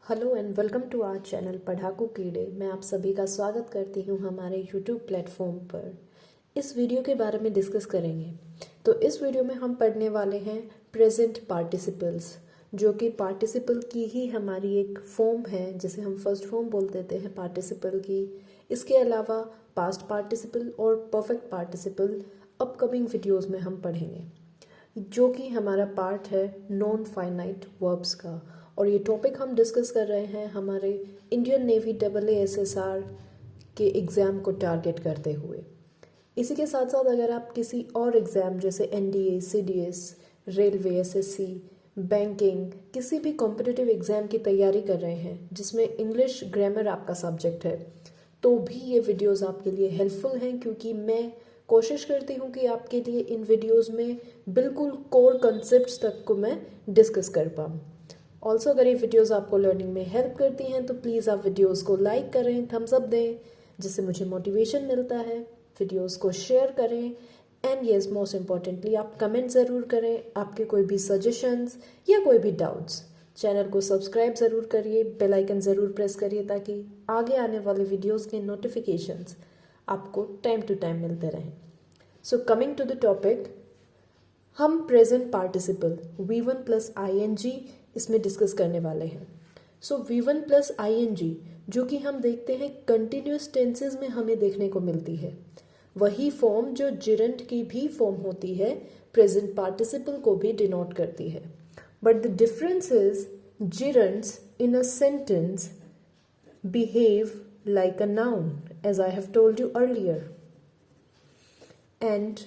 Hello and welcome to our channel Padhaku Keede. मैं आप सभी का स्वागत करती हूँ हमारे यूट्यूब प्लेटफॉर्म पर। इस वीडियो के बारे में डिस्कस करेंगे। तो इस वीडियो में हम पढ़ने वाले हैं प्रेजेंट पार्टिसिपल्स, जो कि पार्टिसिपल की ही हमारी एक फॉर्म है, जिसे हम फर्स्ट फॉर्म बोल देते हैं पार्टिसिपल की। इसके अलावा पास्ट पार्टिसिपल और परफेक्ट पार्टिसिपल अपकमिंग वीडियोज़ में हम पढ़ेंगे, जो कि हमारा पार्ट है नॉन फाइनाइट वर्ब्स का। और ये टॉपिक हम डिस्कस कर रहे हैं हमारे इंडियन नेवी AASSR के एग्ज़ाम को टारगेट करते हुए। इसी के साथ साथ अगर आप किसी और एग्ज़ाम जैसे NDA, CDS, railway, SSC, banking, किसी भी कॉम्पिटिटिव एग्ज़ाम की तैयारी कर रहे हैं जिसमें इंग्लिश ग्रामर आपका सब्जेक्ट है, तो भी ये वीडियोस आपके लिए हेल्पफुल हैं, क्योंकि मैं कोशिश करती हूँ कि आपके लिए इन वीडियोस में बिल्कुल कोर कॉन्सेप्ट्स तक को मैं डिस्कस कर पाऊँ। ऑल्सो अगर ये वीडियोस आपको लर्निंग में हेल्प करती हैं तो प्लीज़ आप वीडियोस को लाइक करें, थम्स अप दें, जिससे मुझे मोटिवेशन मिलता है। वीडियोस को शेयर करें एंड येस, मोस्ट इम्पॉर्टेंटली आप कमेंट ज़रूर करें आपके कोई भी सजेशंस या कोई भी डाउट्स। चैनल को सब्सक्राइब ज़रूर करिए, बेल आइकन ज़रूर प्रेस करिए ताकि आगे आने वाले वीडियोस के नोटिफिकेशंस आपको टाइम टू टाइम मिलते रहें। So coming to the topic, हम प्रेजेंट पार्टिसिपल V1 प्लस ING इसमें डिस्कस करने वाले हैं। सो V1 प्लस ING जो कि हम देखते हैं कंटिन्यूस टेंसेज में हमें देखने को मिलती है, वही फॉर्म जो जिरंट की भी फॉर्म होती है प्रेजेंट पार्टिसिपल को भी डिनोट करती है। But the difference is gerunds in a sentence behave like a noun, as I have told you earlier. And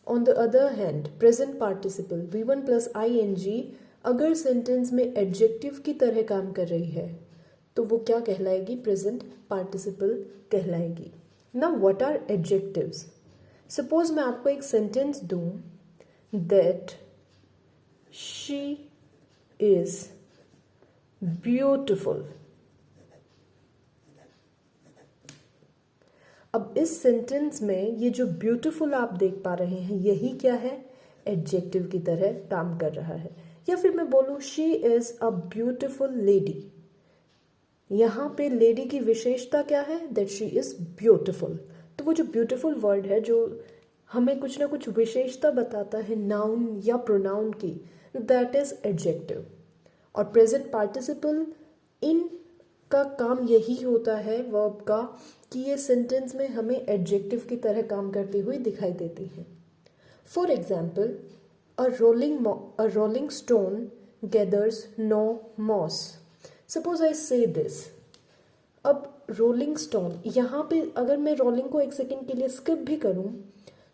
on the other hand, present participle V1 plus ING अगर sentence में adjective की तरह काम कर रही है तो वो क्या कहलाएगी? प्रेजेंट पार्टिसिपल कहलाएगी। Now what are adjectives? Suppose मैं आपको एक सेंटेंस दूं दैट शी इज ब्यूटिफुल। अब इस सेंटेंस में ये जो ब्यूटीफुल आप देख पा रहे हैं, यही क्या है? एडजेक्टिव की तरह काम कर रहा है। या फिर मैं बोलूँ she is a beautiful lady. यहाँ पे लेडी की विशेषता क्या है? That she is beautiful. तो वो जो ब्यूटीफुल वर्ड है जो हमें कुछ ना कुछ विशेषता बताता है नाउन या प्रोनाउन की, दैट इज एडजेक्टिव। और प्रेजेंट पार्टिसिपल इन का काम यही होता है वर्ब का, कि ये सेंटेंस में हमें एडजेक्टिव की तरह काम करती हुई दिखाई देती है। For example, a rolling stone gathers no moss. Suppose I say this. अब रोलिंग स्टोन, यहाँ पे अगर मैं रोलिंग को एक सेकेंड के लिए स्किप भी करूँ,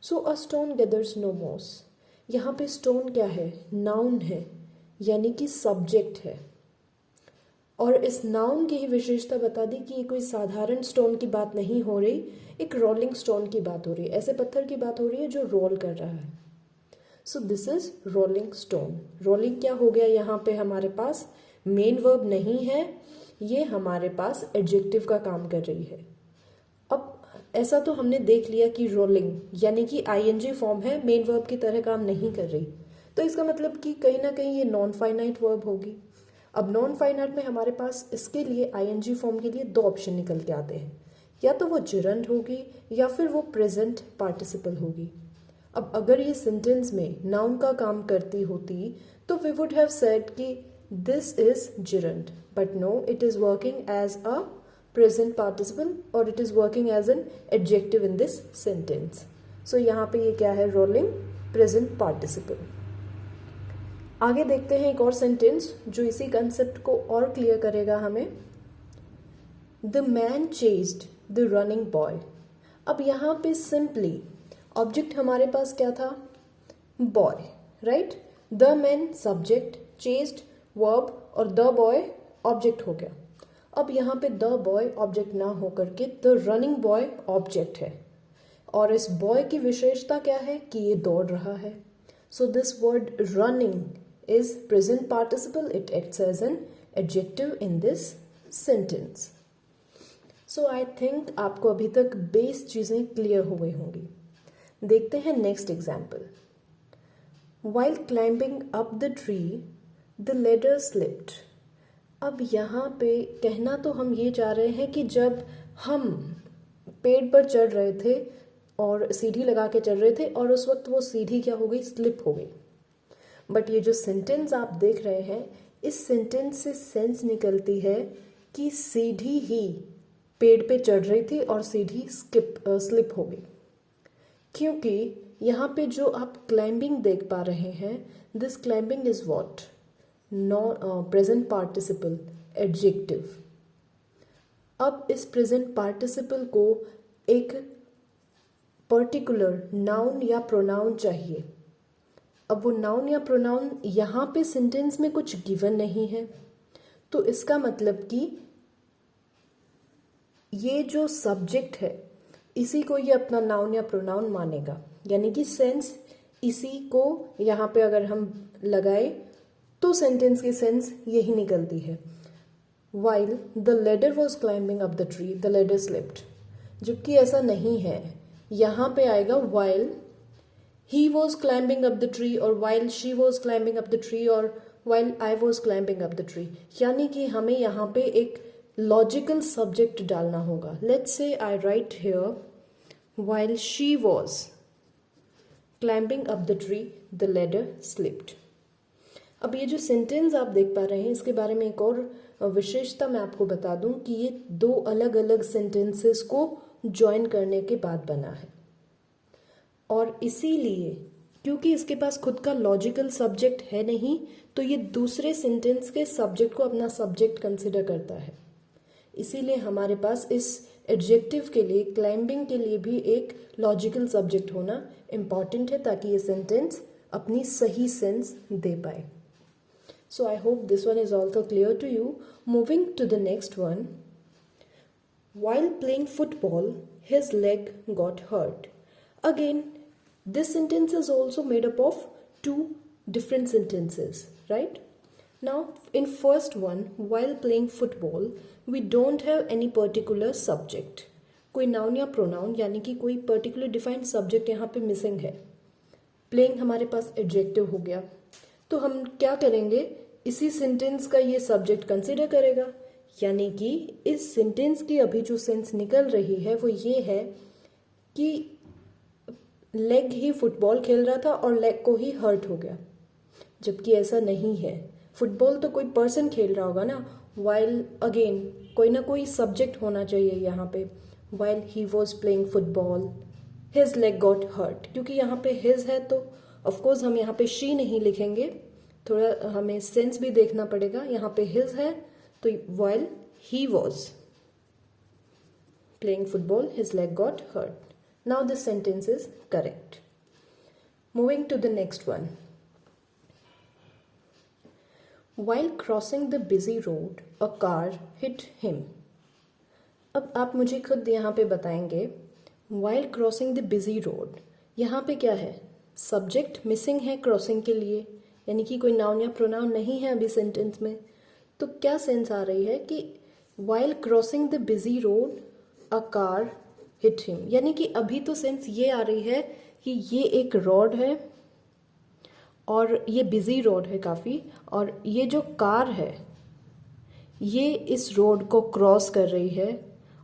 so a stone gathers no moss. यहाँ पे स्टोन क्या है? नाउन है, यानी कि सब्जेक्ट है। और इस नाउन की ही विशेषता बता दी कि ये कोई साधारण स्टोन की बात नहीं हो रही, एक रोलिंग स्टोन की बात हो रही है, ऐसे पत्थर की बात हो रही है जो रोल कर रहा है। So this is rolling stone. Rolling क्या हो गया? यहाँ पे हमारे पास मेन वर्ब नहीं है, ये हमारे पास एडजेक्टिव का काम कर रही है। अब ऐसा तो हमने देख लिया कि रोलिंग यानी कि ING फॉर्म है, मेन वर्ब की तरह काम नहीं कर रही, तो इसका मतलब कि कहीं ना कहीं ये नॉन फाइनाइट वर्ब होगी। अब नॉन फाइनाइट में हमारे पास इसके लिए ING फॉर्म के लिए दो ऑप्शन निकल के आते हैं, या तो वो जिरंट होगी या फिर वो प्रेजेंट पार्टिसिपल होगी। अब अगर ये सेंटेंस में नाउन का काम करती होती तो वी वुड हैव सेड कि this is gerund, but no, it is working as a present participle और it is working as an adjective in this sentence. So यहाँ पे ये क्या है? Rolling present participle. आगे देखते हैं एक और सेंटेंस जो इसी कंसेप्ट को और क्लियर करेगा हमें। The man chased the running boy. अब यहाँ पे सिंपली ऑब्जेक्ट हमारे पास क्या था? Boy, right? The man subject, chased verb और द बॉय ऑब्जेक्ट हो गया। अब यहाँ पे द बॉय ऑब्जेक्ट ना होकर के द रनिंग बॉय ऑब्जेक्ट है, और इस बॉय की विशेषता क्या है? कि ये दौड़ रहा है। So this word running is present participle. It acts as an adjective in this sentence. So I think आपको अभी तक बेस चीज़ें क्लियर हो गई होंगी। देखते हैं next example. While climbing up the tree, the ladder slipped. अब यहाँ पे कहना तो हम ये चाह रहे हैं कि जब हम पेड़ पर चढ़ रहे थे और सीढ़ी लगा के चढ़ रहे थे और उस वक्त वो सीढ़ी क्या हो गई, स्लिप हो गई। बट ये जो सेंटेंस आप देख रहे हैं, इस सेंटेंस से सेंस निकलती है कि सीढ़ी ही पेड़ पे चढ़ रही थी और सीढ़ी स्लिप हो गई। क्योंकि यहाँ पे जो आप क्लाइंबिंग देख पा रहे हैं, this climbing is what, present participle adjective. अब इस प्रेजेंट पार्टिसिपल को एक पर्टिकुलर नाउन या प्रोनाउन चाहिए। अब वो नाउन या प्रोनाउन यहाँ पे सेंटेंस में कुछ गिवन नहीं है, तो इसका मतलब कि ये जो सब्जेक्ट है इसी को ये अपना नाउन या प्रोनाउन मानेगा, यानी कि सेंस इसी को यहाँ पे अगर हम लगाए तो सेंटेंस की सेंस यही निकलती है। While the ladder was climbing up the tree, the ladder slipped. जबकि ऐसा नहीं है, यहाँ पे आएगा while he was climbing up the tree और while she was climbing up the tree और while I was climbing up the tree। यानी कि हमें यहाँ पे एक लॉजिकल सब्जेक्ट डालना होगा। Let's say I write here while she was climbing up the tree, the ladder slipped। अब ये जो सेंटेंस आप देख पा रहे हैं, इसके बारे में एक और विशेषता मैं आपको बता दूं कि ये दो अलग अलग सेंटेंसेस को ज्वाइन करने के बाद बना है, और इसीलिए क्योंकि इसके पास खुद का लॉजिकल सब्जेक्ट है नहीं, तो ये दूसरे सेंटेंस के सब्जेक्ट को अपना सब्जेक्ट कंसिडर करता है। इसीलिए हमारे पास इस एडजेक्टिव के लिए, क्लाइंबिंग के लिए भी एक लॉजिकल सब्जेक्ट होना इम्पॉर्टेंट है, ताकि ये सेंटेंस अपनी सही सेंस दे पाए। So I hope this one is also clear to you. Moving to the next one. While playing football, his leg got hurt. Again, this sentence is also made up of two different sentences, right? Now, in first one, while playing football, we don't have any particular subject. कोई noun या pronoun यानी कि कोई particular defined subject यहाँ पे missing है। Playing हमारे पास adjective हो गया, तो हम क्या करेंगे, इसी सेंटेंस का ये सब्जेक्ट कंसिडर करेगा। यानी कि इस सेंटेंस की अभी जो सेंस निकल रही है वो ये है कि लेग ही फुटबॉल खेल रहा था और लेग को ही हर्ट हो गया, जबकि ऐसा नहीं है। फुटबॉल तो कोई पर्सन खेल रहा होगा ना, वाइल अगेन कोई ना कोई सब्जेक्ट होना चाहिए यहाँ पे। While he was playing football his leg got hurt, क्योंकि यहाँ पे हिज है तो ऑफकोर्स हम यहाँ पे शी नहीं लिखेंगे, थोड़ा हमें सेंस भी देखना पड़ेगा। यहाँ पे हिज है तो while he was playing football his leg got hurt. Now this sentence is correct. Moving to the next one. While crossing the busy road a car hit him. अब आप मुझे खुद यहाँ पे बताएंगे while crossing the busy road, यहाँ पे क्या है, सब्जेक्ट मिसिंग है क्रॉसिंग के लिए, यानी कि कोई नाउन या प्रोनाउन नहीं है अभी सेंटेंस में। तो क्या सेंस आ रही है कि while crossing the busy road a car hit him, यानी कि अभी तो सेंस ये आ रही है कि ये एक रोड है और ये बिजी रोड है काफ़ी, और ये जो कार है ये इस रोड को क्रॉस कर रही है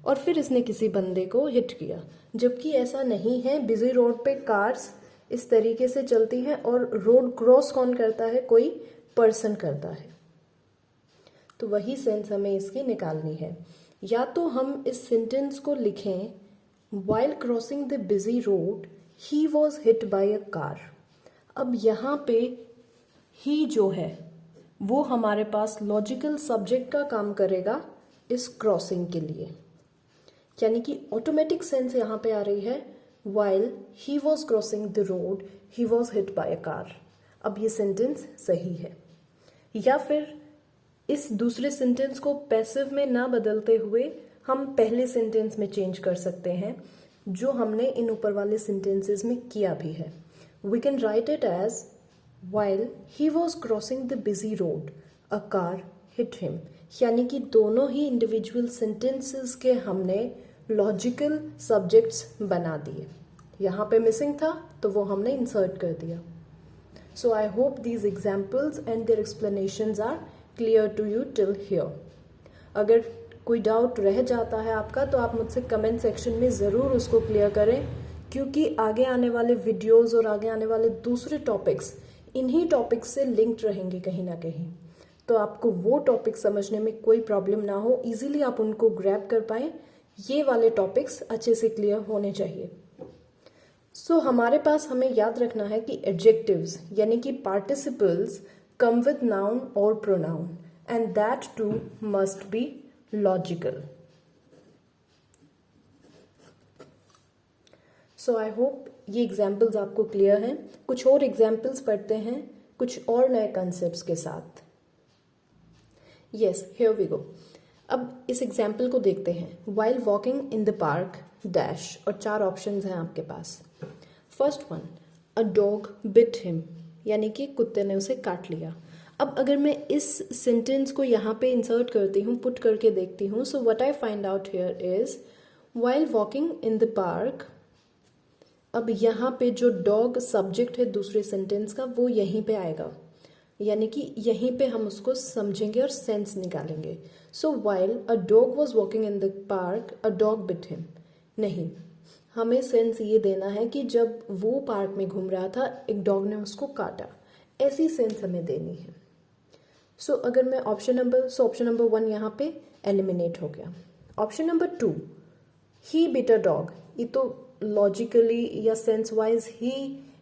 और फिर इसने किसी बंदे को हिट किया, जबकि ऐसा नहीं है। बिजी रोड पे कार्स इस तरीके से चलती हैं और रोड क्रॉस कौन करता है, कोई पर्सन करता है। तो वही सेंस हमें इसकी निकालनी है। या तो हम इस सेंटेंस को लिखें while crossing the busy road he was hit by a car। अब यहाँ पे ही जो है वो हमारे पास लॉजिकल सब्जेक्ट का काम करेगा इस क्रॉसिंग के लिए, यानी कि ऑटोमेटिक सेंस यहाँ पे आ रही है while he was crossing the road he was hit by a car। अब ये सेंटेंस सही है। या फिर इस दूसरे सेंटेंस को पैसिव में ना बदलते हुए हम पहले सेंटेंस में चेंज कर सकते हैं, जो हमने इन ऊपर वाले सेंटेंसेस में किया भी है। We can write it as while he was crossing the busy road a car hit him। यानी कि दोनों ही इंडिविजुअल सेंटेंसेस के हमने लॉजिकल सब्जेक्ट्स बना दिए। यहाँ पे मिसिंग था तो वो हमने इंसर्ट कर दिया। So I hope these examples and their explanations are clear to you till here? अगर कोई डाउट रह जाता है आपका तो आप मुझसे कमेंट सेक्शन में ज़रूर उसको क्लियर करें, क्योंकि आगे आने वाले वीडियोस और आगे आने वाले दूसरे टॉपिक्स इन्हीं टॉपिक्स से लिंक्ड रहेंगे कहीं ना कहीं। तो आपको वो टॉपिक समझने में कोई प्रॉब्लम ना हो, इजीली आप उनको ग्रैब कर पाएँ। ये वाले टॉपिक्स अच्छे से क्लियर होने चाहिए। सो हमारे पास हमें याद रखना है कि एडजेक्टिव्स यानी कि पार्टिसिपल्स कम विद नाउन और pronoun, and that too must be logical. So I hope ये एग्जाम्पल्स आपको क्लियर हैं। कुछ और एग्जाम्पल्स पढ़ते हैं कुछ और नए कंसेप्ट्स के साथ। Yes, here we go. अब इस एग्जाम्पल को देखते हैं। While walking in the park dash, और 4 ऑप्शंस हैं आपके पास। First one, a dog bit him, यानी कि कुत्ते ने उसे काट लिया। अब अगर मैं इस सेंटेंस को यहाँ पे इंसर्ट करती हूँ, पुट करके देखती हूँ, so what I find out here is while walking in the park. अब यहाँ पे जो डॉग सब्जेक्ट है दूसरे सेंटेंस का, वो यहीं पे आएगा, यानी कि यहीं पे हम उसको समझेंगे और सेंस निकालेंगे। So while a dog was walking in the park a dog bit him, नहीं, हमें सेंस ये देना है कि जब वो पार्क में घूम रहा था एक डॉग ने उसको काटा, ऐसी सेंस हमें देनी है। सो अगर मैं ऑप्शन नंबर 1 यहाँ पे एलिमिनेट हो गया। Option number 2, he bit a dog, ये तो लॉजिकली या सेंस वाइज ही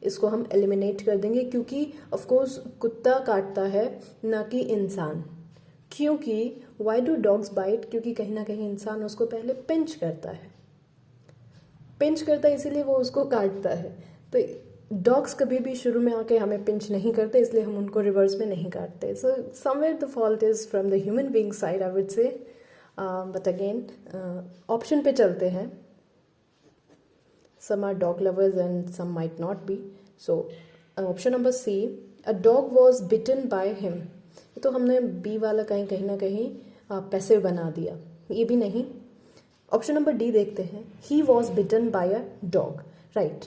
इसको हम एलिमिनेट कर देंगे, क्योंकि ऑफ कोर्स कुत्ता काटता है ना कि इंसान। क्योंकि वाई डू डॉग्स बाइट, क्योंकि कहीं ना कहीं इंसान उसको पहले पिंच करता है, इसीलिए वो उसको काटता है। तो डॉग्स कभी भी शुरू में आके हमें पिंच नहीं करते, इसलिए हम उनको रिवर्स में नहीं काटते। So somewhere the fault is from the human being side, I would say. But again option पे चलते हैं। Some are dog lovers and some might not be. So option number C, a dog was bitten by him. तो हमने B वाला कहीं ना कहीं passive बना दिया, ये भी नहीं। ऑप्शन नंबर डी देखते हैं। He was bitten by a dog, right.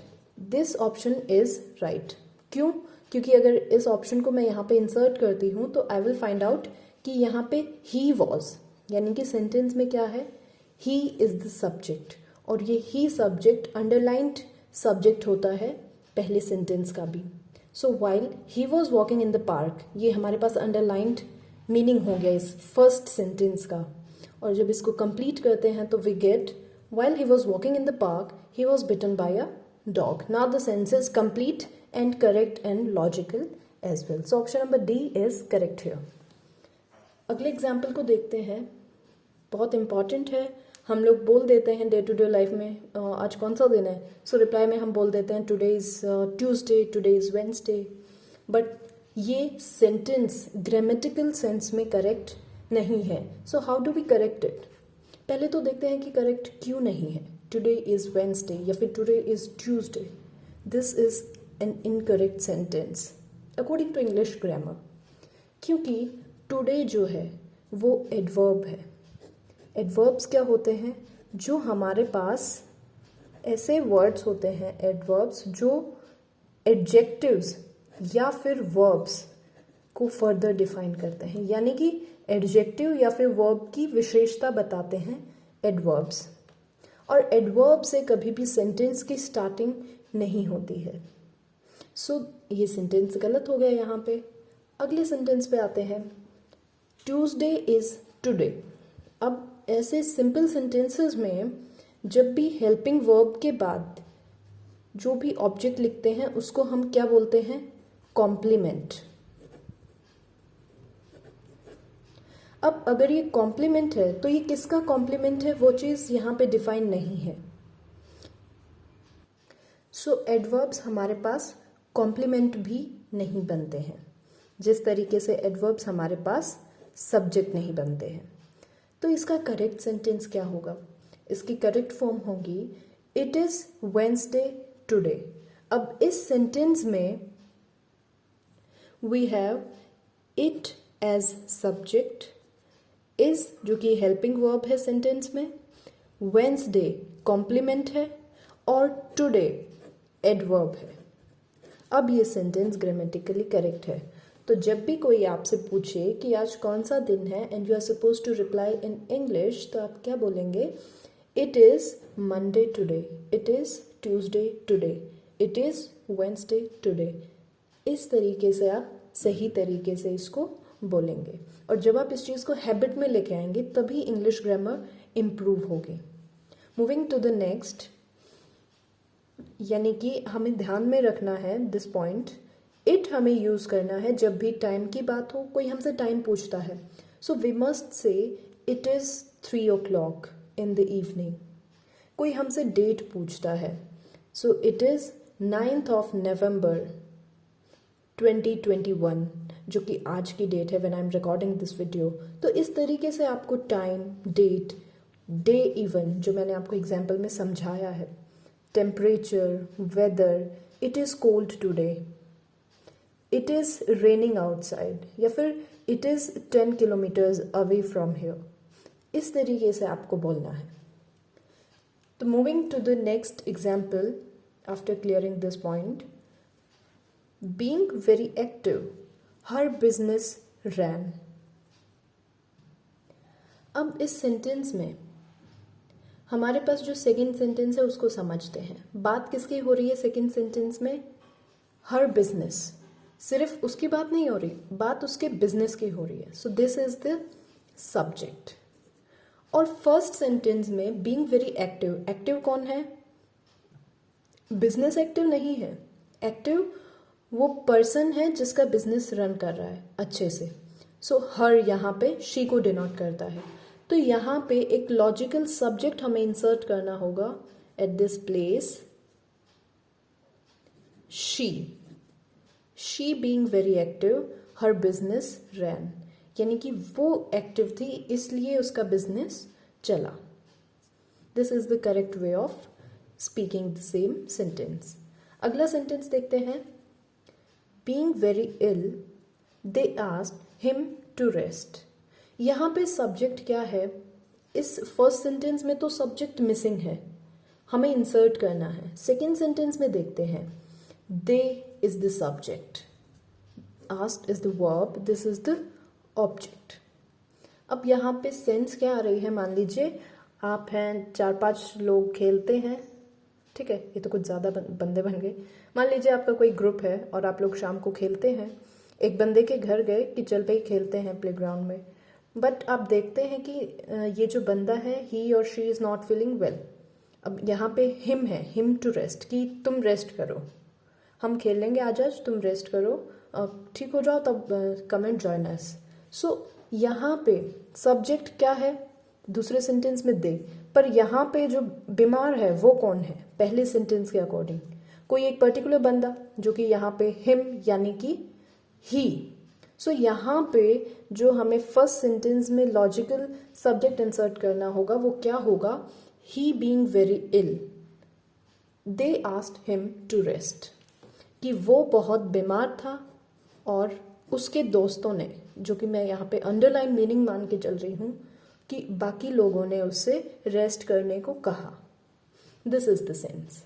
This option is right. क्यों? क्योंकि अगर इस ऑप्शन को मैं यहाँ पे इंसर्ट करती हूँ तो आई विल फाइंड आउट कि यहाँ पे ही वॉज, यानी कि सेंटेंस में क्या है, ही इज द सब्जेक्ट, और ये ही सब्जेक्ट अंडरलाइंड सब्जेक्ट होता है पहले सेंटेंस का भी। So while he was walking in the park, ये हमारे पास अंडरलाइंड मीनिंग हो गया इस फर्स्ट सेंटेंस का। और जब इसको कंप्लीट करते हैं तो we get while he was walking in the park he was bitten by a dog. Now the sense is complete and correct and logical as well. So option number D is correct here. अगले example को देखते हैं, बहुत important है। हम लोग बोल देते हैं डे टू डे लाइफ में आज कौन सा दिन है, सो रिप्लाई में हम बोल देते हैं today is Tuesday, today is Wednesday. But ये सेंटेंस ग्रामेटिकल सेंस में करेक्ट नहीं है। So how do we correct it? पहले तो देखते हैं कि करेक्ट क्यों नहीं है। टुडे इज वेंसडे या फिर today is Tuesday, this is an incorrect sentence according to English grammar, क्योंकि टुडे जो है वो एडवर्ब है। एडवर्ब्स क्या होते हैं? जो हमारे पास ऐसे वर्ड्स होते हैं, एडवर्ब्स, जो एडजेक्टिव्स या फिर वर्ब्स को फर्दर डिफाइन करते हैं, यानी कि एडजेक्टिव या फिर वर्ब की विशेषता बताते हैं एडवर्ब्स। और एडवर्ब से कभी भी सेंटेंस की स्टार्टिंग नहीं होती है। सो ये सेंटेंस गलत हो गया यहाँ पे। अगले सेंटेंस पे आते हैं। Tuesday is today. अब ऐसे सिंपल सेंटेंसेस में जब भी हेल्पिंग वर्ब के बाद जो भी ऑब्जेक्ट लिखते हैं उसको हम क्या बोलते हैं? कॉम्प्लीमेंट। अब अगर ये कॉम्प्लीमेंट है तो ये किसका कॉम्प्लीमेंट है, वो चीज़ यहाँ पे डिफाइन नहीं है। सो एडवर्ब्स हमारे पास कॉम्प्लीमेंट भी नहीं बनते हैं, जिस तरीके से एडवर्ब्स हमारे पास सब्जेक्ट नहीं बनते हैं। तो इसका करेक्ट सेंटेंस क्या होगा? इसकी करेक्ट फॉर्म होगी इट इज वेंसडे टुडे। अब इस सेंटेंस में we have it as subject, is जो कि हेल्पिंग वर्ब है सेंटेंस में, वेंसडे कॉम्प्लीमेंट है और टुडे एडवर्ब है। अब ये सेंटेंस ग्रामेटिकली करेक्ट है। तो जब भी कोई आपसे पूछे कि आज कौन सा दिन है and you are suppose to reply in English, तो आप क्या बोलेंगे? It is Monday today, it is Tuesday today, it is Wednesday today. इस तरीके से आप सही तरीके से इसको बोलेंगे, और जब आप इस चीज़ को हैबिट में लेके आएंगे तभी इंग्लिश ग्रामर इम्प्रूव होगी। मूविंग टू द नेक्स्ट, यानी कि हमें ध्यान में रखना है दिस पॉइंट, इट हमें यूज़ करना है जब भी टाइम की बात हो, कोई हमसे टाइम पूछता है। So we must say it is 3 o'clock in the evening. कोई हमसे डेट पूछता है, so it is 9th of November 2021, जो कि आज की डेट है when I am recording this video. तो इस तरीके से आपको टाइम, डेट, डे इवन, जो मैंने आपको एग्जाम्पल में समझाया है, temperature, weather, it is cold today, it is raining outside, या फिर it is 10 kilometers away from here, इस तरीके से आपको बोलना है। तो moving to the next example after clearing this point, being very active, her business ran. अब इस सेंटेंस में हमारे पास जो सेकेंड सेंटेंस है उसको समझते हैं। बात किसकी हो रही है सेकेंड सेंटेंस में? हर बिजनेस। सिर्फ उसकी बात नहीं हो रही, बात उसके बिजनेस की हो रही है। So this is the subject. और फर्स्ट सेंटेंस में बीइंग वेरी एक्टिव, एक्टिव कौन है? बिजनेस एक्टिव नहीं है। एक्टिव वो पर्सन है जिसका बिजनेस रन कर रहा है अच्छे से। सो हर यहाँ पे शी को डिनोट करता है। तो यहाँ पे एक लॉजिकल सब्जेक्ट हमें इंसर्ट करना होगा at this place, she. She being very active, her business ran, यानी कि वो एक्टिव थी इसलिए उसका बिजनेस चला। This is the correct way of speaking the same sentence. अगला सेंटेंस देखते हैं। Being very ill, they asked him to rest. यहाँ पे सब्जेक्ट क्या है? इस फर्स्ट सेंटेंस में तो सब्जेक्ट मिसिंग है, हमें इंसर्ट करना है। सेकेंड सेंटेंस में देखते हैं, they is the subject, asked is the verb, this is the object. अब यहाँ पे सेंस क्या आ रही है? मान लीजिए आप हैं, 4-5 लोग खेलते हैं, ठीक है, ये तो कुछ ज़्यादा बंदे बन गए। मान लीजिए आपका कोई ग्रुप है और आप लोग शाम को खेलते हैं। एक बंदे के घर गए कि चल पे खेलते हैं प्लेग्राउंड में, बट आप देखते हैं कि ये जो बंदा है, ही और she is not feeling well. अब यहाँ पे हिम है, हिम टू रेस्ट, कि तुम रेस्ट करो, हम खेलेंगे आज, तुम रेस्ट करो, ठीक हो जाओ तब कम एंड जॉइन अस। सो यहाँ पे सब्जेक्ट क्या है? दूसरे सेंटेंस में दे, पर यहाँ पे जो बीमार है वो कौन है? पहले सेंटेंस के अकॉर्डिंग कोई एक पर्टिकुलर बंदा, जो कि यहाँ पे हिम यानी कि ही। सो यहाँ पे जो हमें फर्स्ट सेंटेंस में लॉजिकल सब्जेक्ट इंसर्ट करना होगा वो क्या होगा? He being very ill, they asked him to rest, कि वो बहुत बीमार था और उसके दोस्तों ने, जो कि मैं यहाँ पे अंडरलाइन मीनिंग मान के चल रही हूँ, कि बाकी लोगों ने उससे रेस्ट करने को कहा। This is the sense.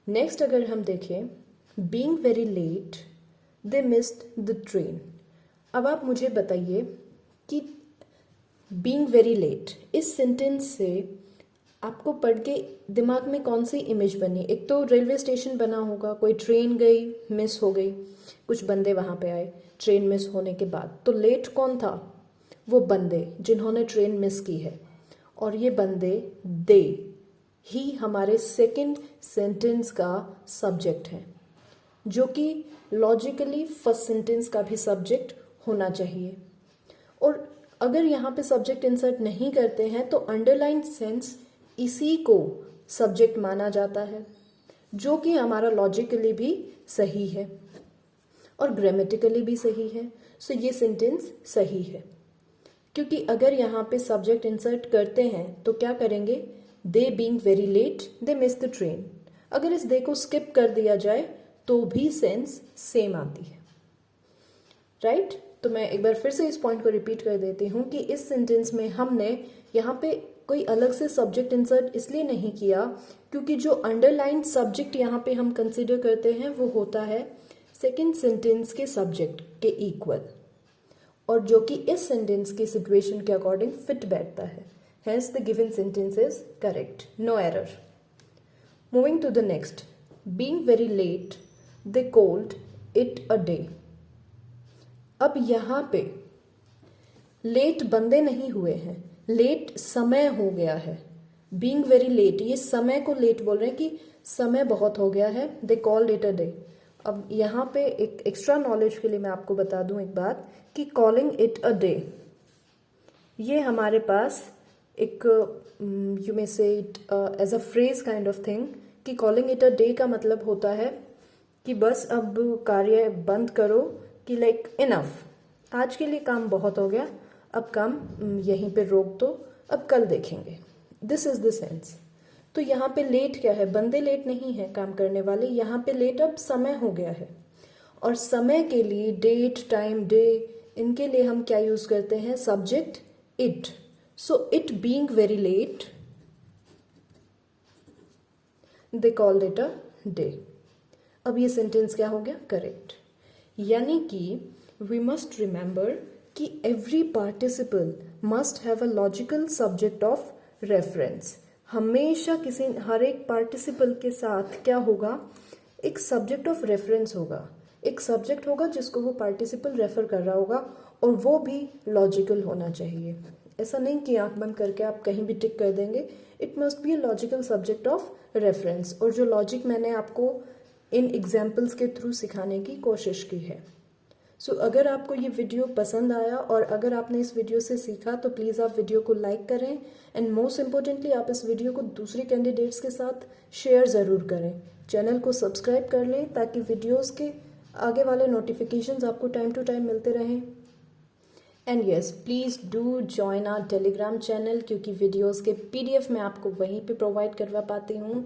Next अगर हम देखें, being very late, they missed the train. अब आप मुझे बताइए कि बीइंग वेरी लेट, इस सेंटेंस से आपको पढ़ के दिमाग में कौन सी इमेज बनी? एक तो रेलवे स्टेशन बना होगा, कोई ट्रेन गई, मिस हो गई, कुछ बंदे वहाँ पे आए ट्रेन मिस होने के बाद। तो लेट कौन था? वो बंदे जिन्होंने ट्रेन मिस की है, और ये बंदे दे ही हमारे सेकंड सेंटेंस का सब्जेक्ट है, जो कि लॉजिकली फर्स्ट सेंटेंस का भी सब्जेक्ट होना चाहिए। और अगर यहाँ पे सब्जेक्ट इंसर्ट नहीं करते हैं तो अंडरलाइन सेंस इसी को सब्जेक्ट माना जाता है, जो कि हमारा लॉजिकली भी सही है और ग्रामेटिकली भी सही है। सो ये सेंटेंस सही है, क्योंकि अगर यहाँ पे सब्जेक्ट इंसर्ट करते हैं तो क्या करेंगे? They being very late, they miss the train. अगर इस दे को स्किप कर दिया जाए तो भी सेंस सेम आती है, राइट? तो मैं एक बार फिर से इस पॉइंट को रिपीट कर देती हूँ कि इस सेंटेंस में हमने यहाँ पे कोई अलग से सब्जेक्ट इंसर्ट इसलिए नहीं किया क्योंकि जो अंडरलाइन सब्जेक्ट यहाँ पे हम कंसिडर करते हैं वो होता है सेकेंड सेंटेंस के सब्जेक्ट के इक्वल, और जो कि इस सेंटेंस की सिचुएशन के अकॉर्डिंग फिट बैठता है। Hence the given sentence is correct. No error. Moving to the next. Being very late, they called it a day. अब यहाँ पे लेट बंदे नहीं हुए हैं, लेट समय हो गया है। Being very late, ये समय को लेट बोल रहे हैं कि समय बहुत हो गया है। They called it a day. अब यहाँ पे एक एक्स्ट्रा नॉलेज के लिए मैं आपको बता दूं एक बात कि calling it a day, ये हमारे पास एक you may say it as a phrase kind of thing कि कॉलिंग इट अ डे का मतलब होता है कि बस अब कार्य बंद करो, कि लाइक इनफ, आज के लिए काम बहुत हो गया, अब काम यहीं पे रोक दो, अब कल देखेंगे। This is the sense. तो यहाँ पे लेट क्या है, बंदे लेट नहीं है काम करने वाले, यहाँ पे लेट अब समय हो गया है। और समय के लिए डेट, टाइम, डे, इनके लिए हम क्या यूज करते हैं, subject it. So it being very late, they called it a day. अब ये सेंटेंस क्या हो गया, करेक्ट। यानी कि we must remember कि every participle must have a logical subject of reference. हमेशा हर एक पार्टिसिपल के साथ क्या होगा, एक सब्जेक्ट ऑफ रेफरेंस होगा, एक सब्जेक्ट होगा जिसको वो पार्टिसिपल रेफर कर रहा होगा, और वो भी लॉजिकल होना चाहिए। ऐसा नहीं कि आंख बंद करके आप कहीं भी टिक कर देंगे, it must be a logical subject of reference. और जो लॉजिक मैंने आपको इन एग्जाम्पल्स के थ्रू सिखाने की कोशिश की है। सो अगर आपको ये वीडियो पसंद आया और अगर आपने इस वीडियो से सीखा तो प्लीज़ आप वीडियो को लाइक करें, एंड मोस्ट इम्पोर्टेंटली आप इस वीडियो को दूसरे कैंडिडेट्स के साथ शेयर ज़रूर करें। चैनल को सब्सक्राइब कर लें ताकि वीडियोज़ के आगे वाले नोटिफिकेशंस आपको टाइम टू टाइम मिलते रहें। And yes, please do join our Telegram channel, क्योंकि वीडियोस के PDF मैं आपको वहीं पे प्रोवाइड करवा पाती हूँ,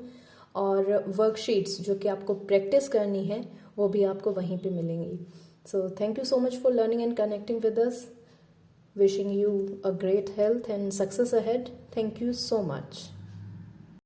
और वर्कशीट्स जो कि आपको प्रैक्टिस करनी है वो भी आपको वहीं पे मिलेंगी। So thank you so much for learning and connecting with us. Wishing you a great health and success ahead. Thank you so much.